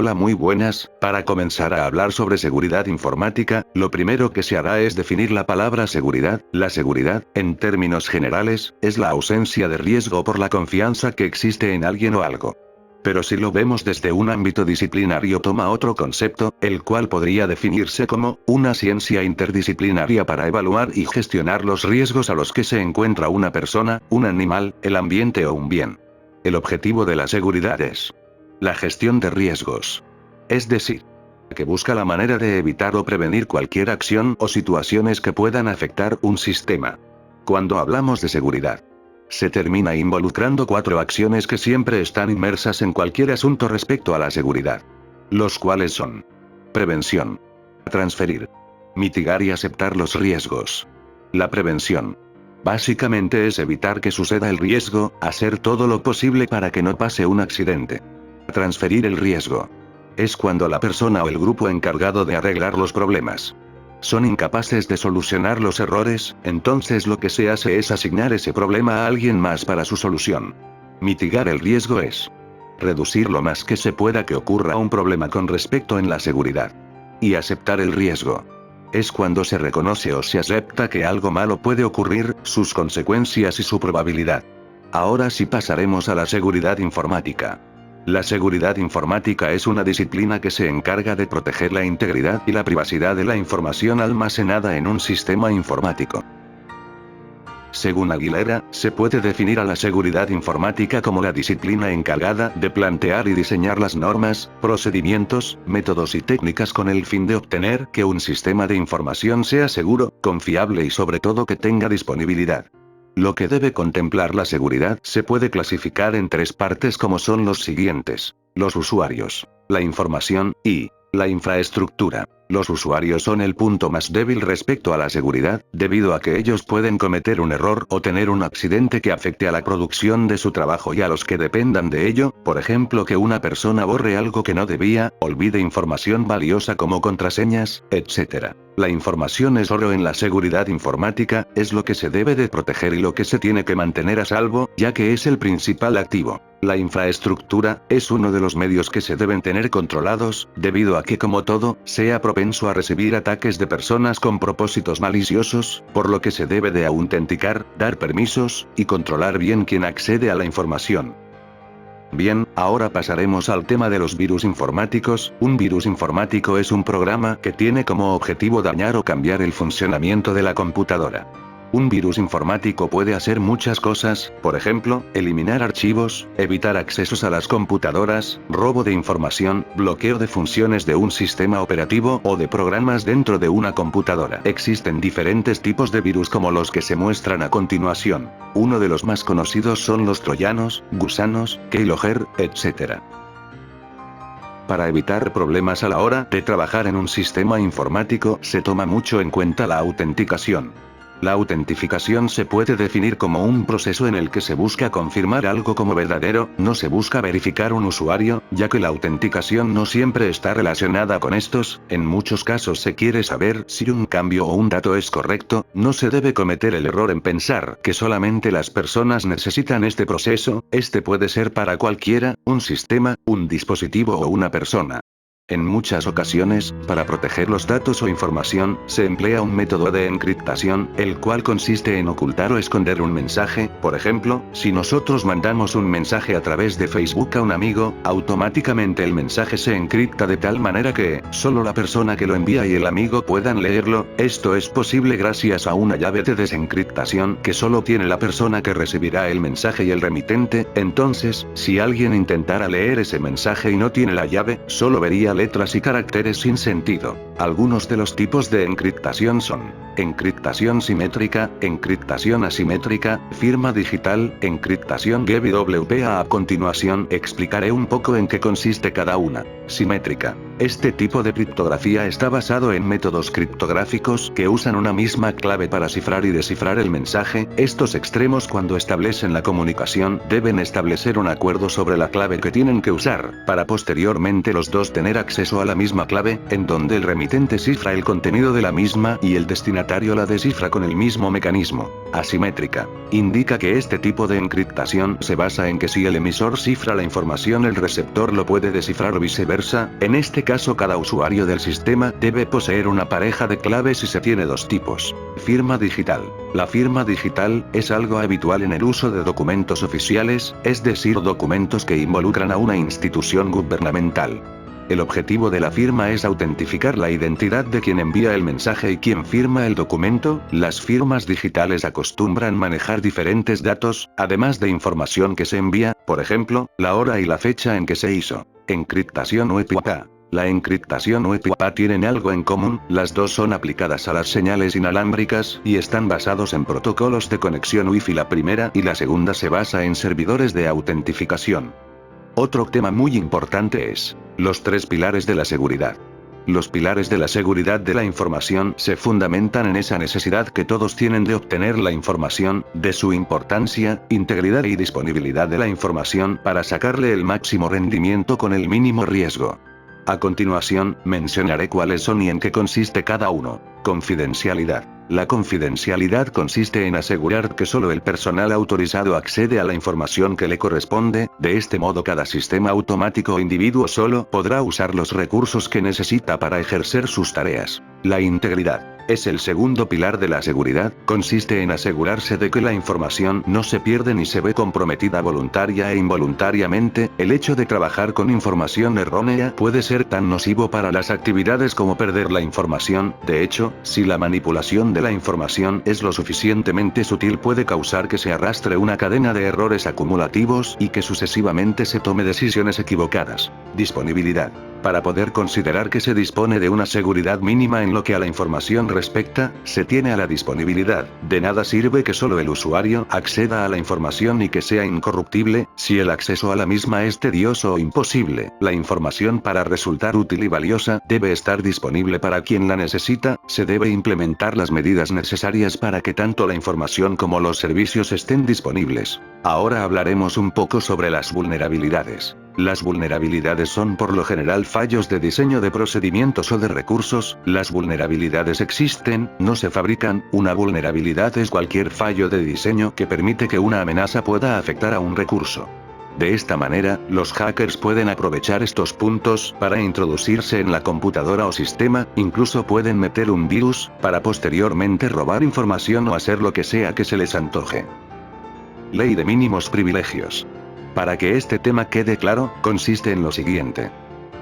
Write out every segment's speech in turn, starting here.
Hola, muy buenas. Para comenzar a hablar sobre seguridad informática, lo primero que se hará es definir la palabra seguridad. La seguridad, en términos generales, es la ausencia de riesgo por la confianza que existe en alguien o algo. Pero si lo vemos desde un ámbito disciplinario, toma otro concepto, el cual podría definirse como una ciencia interdisciplinaria para evaluar y gestionar los riesgos a los que se encuentra una persona, un animal, el ambiente o un bien. El objetivo de la seguridad es la gestión de riesgos. Es decir, que busca la manera de evitar o prevenir cualquier acción o situaciones que puedan afectar un sistema. Cuando hablamos de seguridad, se termina involucrando 4 acciones que siempre están inmersas en cualquier asunto respecto a la seguridad. Los cuales son: prevención, transferir, mitigar y aceptar los riesgos. La prevención básicamente es evitar que suceda el riesgo, hacer todo lo posible para que no pase un accidente. Transferir el riesgo es cuando la persona o el grupo encargado de arreglar los problemas son incapaces de solucionar los errores, entonces lo que se hace es asignar ese problema a alguien más para su solución. Mitigar el riesgo es reducir lo más que se pueda que ocurra un problema con respecto en la seguridad. Y aceptar el riesgo es cuando se reconoce o se acepta que algo malo puede ocurrir, sus consecuencias y su probabilidad. Ahora sí pasaremos a la seguridad informática. La seguridad informática es una disciplina que se encarga de proteger la integridad y la privacidad de la información almacenada en un sistema informático. Según Aguilera, se puede definir a la seguridad informática como la disciplina encargada de plantear y diseñar las normas, procedimientos, métodos y técnicas con el fin de obtener que un sistema de información sea seguro, confiable y sobre todo que tenga disponibilidad. Lo que debe contemplar la seguridad se puede clasificar en 3 partes como son los siguientes: los usuarios, la información, y la infraestructura. Los usuarios son el punto más débil respecto a la seguridad, debido a que ellos pueden cometer un error o tener un accidente que afecte a la producción de su trabajo y a los que dependan de ello, por ejemplo que una persona borre algo que no debía, olvide información valiosa como contraseñas, etc. La información es oro en la seguridad informática, es lo que se debe de proteger y lo que se tiene que mantener a salvo, ya que es el principal activo. La infraestructura es uno de los medios que se deben tener controlados, debido a que como todo, sea propenso a recibir ataques de personas con propósitos maliciosos, por lo que se debe de autenticar, dar permisos, y controlar bien quién accede a la información. Bien, ahora pasaremos al tema de los virus informáticos. Un virus informático es un programa que tiene como objetivo dañar o cambiar el funcionamiento de la computadora. Un virus informático puede hacer muchas cosas, por ejemplo, eliminar archivos, evitar accesos a las computadoras, robo de información, bloqueo de funciones de un sistema operativo o de programas dentro de una computadora. Existen diferentes tipos de virus como los que se muestran a continuación. Uno de los más conocidos son los troyanos, gusanos, keylogger, etc. Para evitar problemas a la hora de trabajar en un sistema informático, se toma mucho en cuenta la autenticación. La autentificación se puede definir como un proceso en el que se busca confirmar algo como verdadero, no se busca verificar un usuario, ya que la autenticación no siempre está relacionada con estos. En muchos casos se quiere saber si un cambio o un dato es correcto. No se debe cometer el error en pensar que solamente las personas necesitan este proceso, este puede ser para cualquiera, un sistema, un dispositivo o una persona. En muchas ocasiones, para proteger los datos o información, se emplea un método de encriptación, el cual consiste en ocultar o esconder un mensaje. Por ejemplo, si nosotros mandamos un mensaje a través de Facebook a un amigo, automáticamente el mensaje se encripta de tal manera que solo la persona que lo envía y el amigo puedan leerlo. Esto es posible gracias a una llave de desencriptación que solo tiene la persona que recibirá el mensaje y el remitente. Entonces, si alguien intentara leer ese mensaje y no tiene la llave, solo vería letras y caracteres sin sentido. Algunos de los tipos de encriptación son: encriptación simétrica, encriptación asimétrica, firma digital, encriptación GWPA. A continuación explicaré un poco en qué consiste cada una. Simétrica. Este tipo de criptografía está basado en métodos criptográficos que usan una misma clave para cifrar y descifrar el mensaje. Estos extremos, cuando establecen la comunicación, deben establecer un acuerdo sobre la clave que tienen que usar, para posteriormente los dos tener acceso a la misma clave, en donde el remitente remitente cifra el contenido de la misma y el destinatario la descifra con el mismo mecanismo. Asimétrica. Indica que este tipo de encriptación se basa en que si el emisor cifra la información el receptor lo puede descifrar o viceversa. En este caso cada usuario del sistema debe poseer una pareja de claves y se tiene dos tipos. Firma digital. La firma digital es algo habitual en el uso de documentos oficiales, es decir, documentos que involucran a una institución gubernamental. El objetivo de la firma es autentificar la identidad de quien envía el mensaje y quien firma el documento. Las firmas digitales acostumbran manejar diferentes datos, además de información que se envía, por ejemplo, la hora y la fecha en que se hizo. Encriptación WPA. La encriptación WPA tienen algo en común, las dos son aplicadas a las señales inalámbricas, y están basados en protocolos de conexión Wi-Fi. La primera y la segunda se basa en servidores de autentificación. Otro tema muy importante es los tres pilares de la seguridad. Los pilares de la seguridad de la información se fundamentan en esa necesidad que todos tienen de obtener la información, de su importancia, integridad y disponibilidad de la información para sacarle el máximo rendimiento con el mínimo riesgo. A continuación, mencionaré cuáles son y en qué consiste cada uno. Confidencialidad. La confidencialidad consiste en asegurar que solo el personal autorizado accede a la información que le corresponde. De este modo cada sistema automático o individuo solo podrá usar los recursos que necesita para ejercer sus tareas. La integridad. Es el segundo pilar de la seguridad, consiste en asegurarse de que la información no se pierde ni se ve comprometida voluntaria e involuntariamente. El hecho de trabajar con información errónea puede ser tan nocivo para las actividades como perder la información. De hecho, si la manipulación de la información es lo suficientemente sutil puede causar que se arrastre una cadena de errores acumulativos y que sucesivamente se tome decisiones equivocadas. Disponibilidad. Para poder considerar que se dispone de una seguridad mínima en lo que a la información respecta, se tiene a la disponibilidad. De nada sirve que solo el usuario acceda a la información y que sea incorruptible, si el acceso a la misma es tedioso o imposible. La información para resultar útil y valiosa debe estar disponible para quien la necesita, se debe implementar las medidas necesarias para que tanto la información como los servicios estén disponibles. Ahora hablaremos un poco sobre las vulnerabilidades. Las vulnerabilidades son por lo general fallos de diseño de procedimientos o de recursos. Las vulnerabilidades existen, no se fabrican. Una vulnerabilidad es cualquier fallo de diseño que permite que una amenaza pueda afectar a un recurso. De esta manera, los hackers pueden aprovechar estos puntos para introducirse en la computadora o sistema, incluso pueden meter un virus, para posteriormente robar información o hacer lo que sea que se les antoje. Ley de mínimos privilegios. Para que este tema quede claro, consiste en lo siguiente.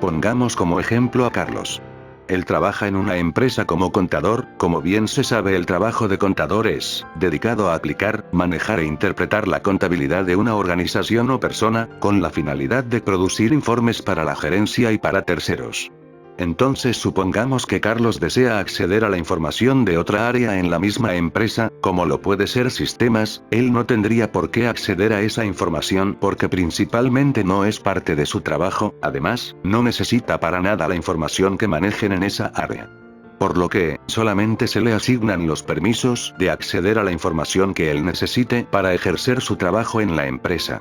Pongamos como ejemplo a Carlos. Él trabaja en una empresa como contador. Como bien se sabe, el trabajo de contador es dedicado a aplicar, manejar e interpretar la contabilidad de una organización o persona, con la finalidad de producir informes para la gerencia y para terceros. Entonces supongamos que Carlos desea acceder a la información de otra área en la misma empresa, como lo puede ser sistemas. Él no tendría por qué acceder a esa información porque principalmente no es parte de su trabajo. Además, no necesita para nada la información que manejen en esa área. Por lo que, solamente se le asignan los permisos de acceder a la información que él necesite para ejercer su trabajo en la empresa.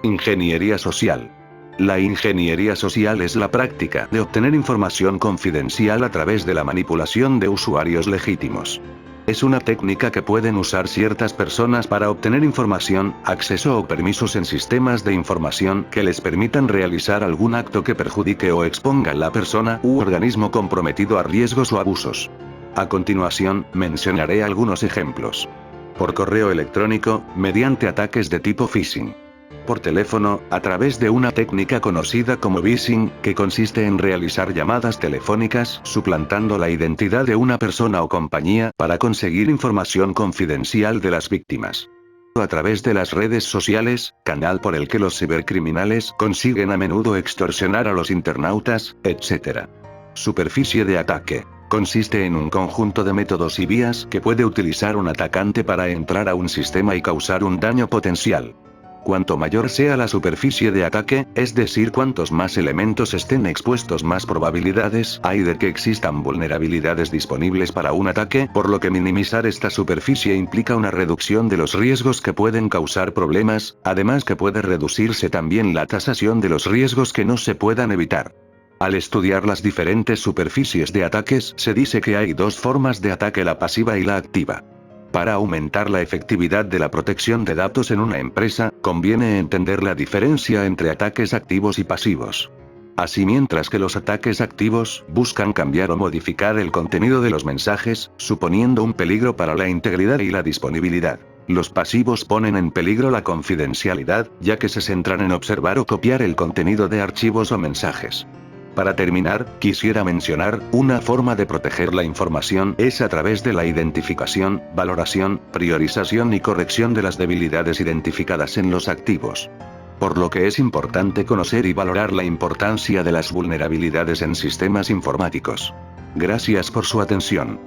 Ingeniería social. La ingeniería social es la práctica de obtener información confidencial a través de la manipulación de usuarios legítimos. Es una técnica que pueden usar ciertas personas para obtener información, acceso o permisos en sistemas de información que les permitan realizar algún acto que perjudique o exponga a la persona u organismo comprometido a riesgos o abusos. A continuación, mencionaré algunos ejemplos. Por correo electrónico, mediante ataques de tipo phishing. Por teléfono, a través de una técnica conocida como vishing, que consiste en realizar llamadas telefónicas suplantando la identidad de una persona o compañía para conseguir información confidencial de las víctimas. A través de las redes sociales, canal por el que los cibercriminales consiguen a menudo extorsionar a los internautas, etc. Superficie de ataque. Consiste en un conjunto de métodos y vías que puede utilizar un atacante para entrar a un sistema y causar un daño potencial. Cuanto mayor sea la superficie de ataque, es decir, cuantos más elementos estén expuestos, más probabilidades hay de que existan vulnerabilidades disponibles para un ataque, por lo que minimizar esta superficie implica una reducción de los riesgos que pueden causar problemas, además que puede reducirse también la tasación de los riesgos que no se puedan evitar. Al estudiar las diferentes superficies de ataques, se dice que hay dos formas de ataque: la pasiva y la activa. Para aumentar la efectividad de la protección de datos en una empresa, conviene entender la diferencia entre ataques activos y pasivos. Así, mientras que los ataques activos buscan cambiar o modificar el contenido de los mensajes, suponiendo un peligro para la integridad y la disponibilidad. Los pasivos ponen en peligro la confidencialidad, ya que se centran en observar o copiar el contenido de archivos o mensajes. Para terminar, quisiera mencionar, una forma de proteger la información es a través de la identificación, valoración, priorización y corrección de las debilidades identificadas en los activos. Por lo que es importante conocer y valorar la importancia de las vulnerabilidades en sistemas informáticos. Gracias por su atención.